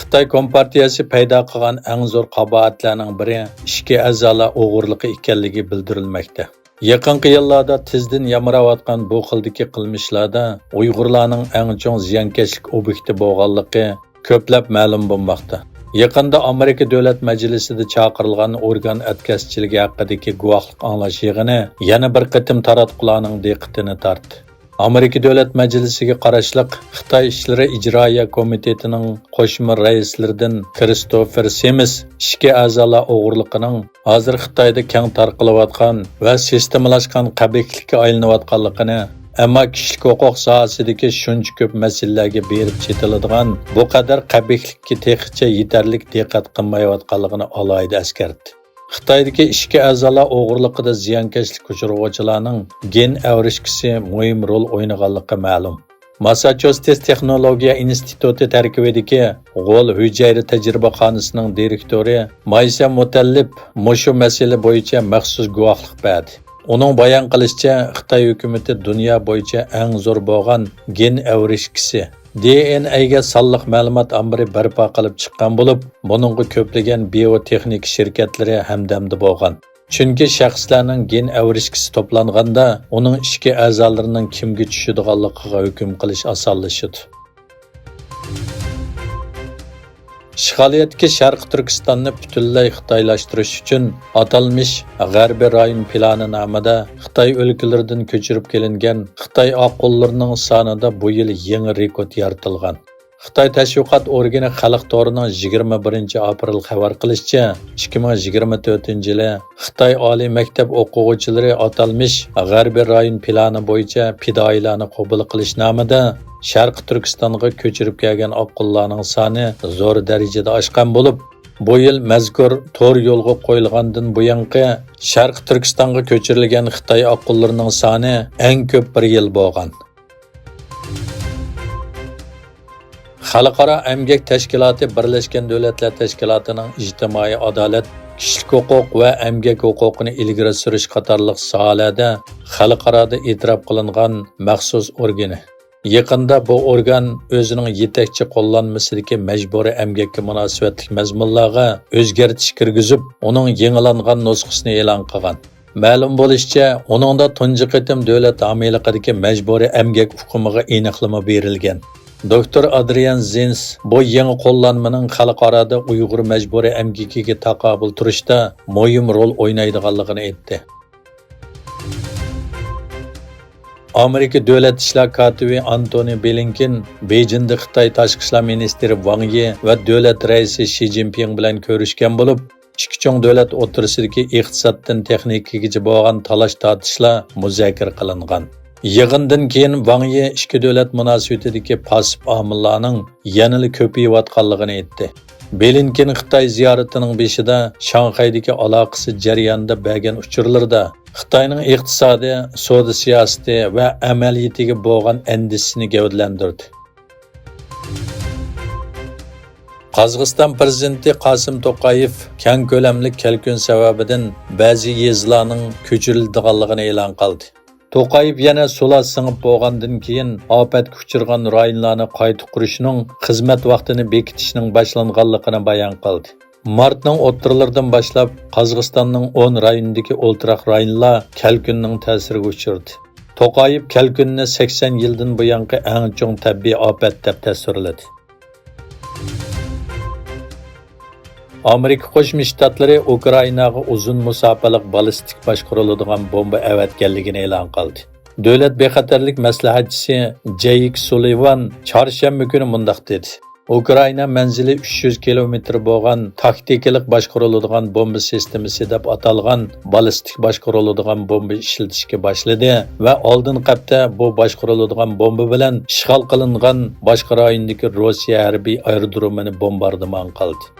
Xitoy Kompartiyasi paydo qilgan eng zo'r qabohatlarning biri ichki a'zolar o'g'irligi ekanligi bildirilmoqda. Yaqinqi yillarda tizdan yamirayotgan bu xildagi qilmishlarda Uyg'urlarning eng chong ziyonkashlik obyekti bo'lganligi ko'plab ma'lum bo'lmoqda. Yaqında Amerika Davlat Majlisida chaqirilgan organ atkazchiligi haqidagi guvohlik anglash yig'ini yana bir qatim taratqularning diqqatini tortdi. Amerika Davlat Majlisiga qarashliq Xitoy ishlari ijroiya komitetining qo'shma raislaridan Christopher Sims ichki a'zolar o'g'irligining hozir Xitoyda keng tarqalayotgan va sistemalashgan qabihlikka aylanayotganligini, ammo kishilik huquq sohasidagi shuncha ko'p masalalarga berib chetiladigan bu qadar qabihlikka texicha yetarli diqqat qilmayotganligini alohida eskartdi. Xitoydagi ichki a'zolar o'g'irligida ziyonkashlik uchiruvchilarning gen avrishkisi muhim rol o'ynaganligi ma'lum. Massachusetts Texnologiya instituti tarkibidagi G'ol hujayra tajribaxonasining direktori Maysa Mutallib mushu masala bo'yicha maxsus guvohlik berdi. Uning bayon qilishicha, Xitoy hukumatı dunyo bo'yicha eng zo'r bo'lgan gen avrishkisi DNAga sonliq ma'lumot ombiri barpo qilib chiqqan bo'lib, buningga ko'plagan biotexnik shirkatlari hamdamda bo'lgan. Chunki shaxslarning gen avrishkisi to'planganda uning ichki a'zolarining kimga tushadiganligiga hukm qilish osonlashadi. Ishg'oliyatga Sharq Turkistonni butunlay xitoylashtirish uchun atalmish G'arbiy rayon plani nomida Xitoy o'lkalaridan ko'chirib kelingan Xitoy oqqullarining sonida bu yil yangi rekord yaratilgan. Xitoy tashviqot organi Xalq to'rining 21-aprel xabar qilishicha, 2024-yili Xitoy oliy maktab o'quvchilari atalmish G'arbiy rayon plani bo'yicha fidoilarni qabul qilish nomida Sharq Turkistonga ko'chirib kelgan oqqullarning soni zo'r darajada oshgan bo'lib, bu yil mazkur to'r yo'lga qo'yilgandan buyangi Sharq Turkistonga ko'chirilgan Xitoy oqqullarning soni eng ko'p bir yil bo'lgan. Xalqaro emgak tashkiloti Birlashgan Davlatlar Tashkilotining ijtimoiy adolat, kishilik huquq va emgak huquqini ilgari surish qatorliq sohalarda xalqaroda e'tirof qilingan maxsus organi. Yaqinda bu organ o'zining yetakchi qo'llanmasidagi majburiy emgakka munosabatli mazmunlarga o'zgartish kirgizib, uning yangilangan nusxasini e'lon qilgan. Ma'lum bo'lishicha, uningda tunji qatim davlat homiyligidagi majburiy emgak hukmiga aniqlama berilgan. Doktor Adrian Zins bu yangi qo'llanmaning xalqaroda Uyg'ur majburiy emgakiga taqobil turishda muhim rol o'ynaydiganligini aytdi. Amerika Davlat ishlar kotibi Antony Blinken Beijingda Xitoy tashqi ishlar ministri Wang Yi va davlat raisi Xi Jinping bilan ko'rishgan bo'lib, ikki chong davlat o'rtasidagi iqtisoddan texnikaga bo'lgan talash-tortishlar muzokara qilingan. Yig'indan keyin Wang Yi ikki davlat munosabatidagi pasib omillarning yanada ko'payayotganligini aytdi. Blinken Xitoy ziyoratining beshida Shanxaydagi aloqasi jarayonida bergan uchurlarda Xitoyning iqtisodiy, savdo siyosati va amaliyatiga bo'lgan andishini gavdalantirdi. Qozog'iston prezidenti Qosim To'qayev keng ko'lamli kelkun sababidan ba'zi yezlarning ko'chirilganligini e'lon qildi. To'qayev yana sular singib bo'lgandan keyin ofatga uchirgan rayonlarni qayta qurishning xizmat vaqtini bekitishning boshlanganligini bayon qildi. Martning o'ttirlaridan boshlab Qozog'istonning 10 rayonidagi o'ltiraq rayonlar kelkunning ta'siriga uchirdi. To'qayev kelkunni 80 yildan buyongi eng chong tabiiy ofat deb tasvirladi. Amerika Qo'shma Shtatlari Ukrainaga uzun musofalik ballistik boshqariladigan bomba avatganligini e'lon qildi. Davlat bexatarlik maslahatchisi Jake Sullivan chorshanba kuni mundaq dedi: Ukraina manzili 300 kilometr bo'lgan taktikalik boshqariladigan bomba sistemasi deb atalgan ballistik boshqariladigan bomba ishlatishga boshladi va oldin qapda bu boshqariladigan bomba bilan ishg'ol qilingan boshqa rayondagi Rossiya harbiy aerodromini bombardimon qildi.